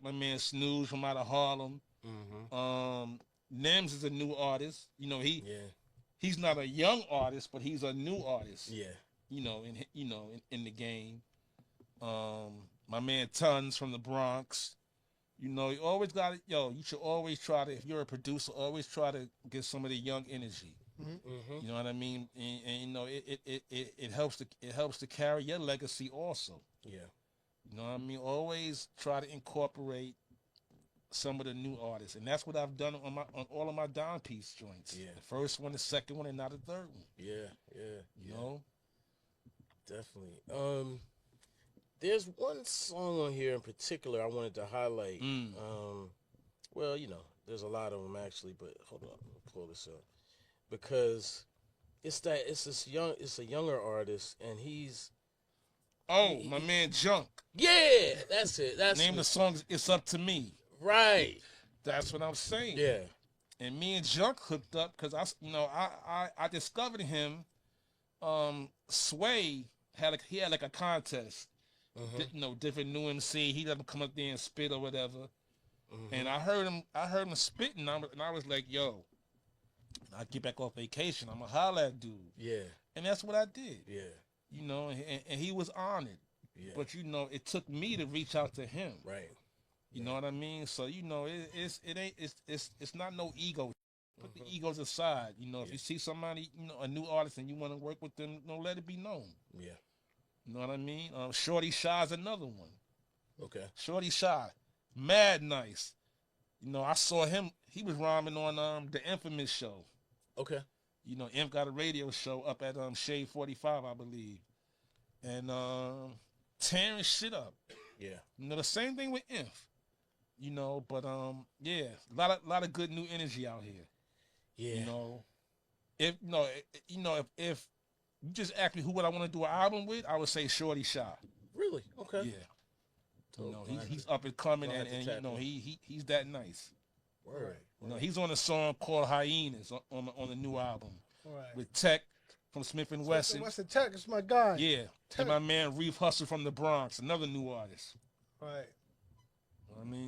my man Snooze from out of Harlem. Nems is a new artist. You know, he's not a young artist, but he's a new artist. Yeah. You know, in the game. My man Tons from the Bronx. You know, you always got to, you should always try to, if you're a producer, always try to get some of the young energy. You know what I mean? And you know, it helps to carry your legacy also. Yeah. You know what I mean? Always try to incorporate some of the new artists. And that's what I've done on all of my Down Piece joints. Yeah. The first one, the second one, and now the third one. Yeah. You know? Definitely. There's one song on here in particular I wanted to highlight. Well, you know, there's a lot of them actually, but hold on, let me pull this up because it's a younger artist, and he's my man Junk. Yeah, that's it. That's name of the song. It's Up to Me. Right. That's what I'm saying. Yeah. And me and Junk hooked up because I discovered him. Sway had a contest. Different new MC. He doesn't come up there and spit or whatever. And I heard him spitting, and I was like, yo, I get back off vacation, I'm a holla at dude. Yeah. And that's what I did. Yeah. You know, and he was honored. Yeah. But you know, it took me to reach out to him. Right. You know what I mean? So you know, it's not no ego. Put the egos aside. You know, if you see somebody, you know, a new artist, and you want to work with them, let it be known. Yeah. You know what I mean? Shorty Shaw is another one. Okay. Shorty Shaw, mad nice. You know, I saw him. He was rhyming on the Infamous show. Okay. You know, Inf got a radio show up at Shade 45, I believe, and tearing shit up. Yeah. You know, the same thing with Inf. You know, but yeah, a lot of good new energy out here. Yeah. If you just ask me who would I want to do an album with, I would say Shorty Shaw. Really? Okay. Yeah. You know, he's up and coming, and you know, he's that nice. Word. You know, he's on a song called Hyenas on the new album. Right. With Tech from Smif-N-Wessun. Smif-N-Wessun Tech is my guy. Yeah. Tech. And my man Reeve Hustler from the Bronx, another new artist. Right. I mean,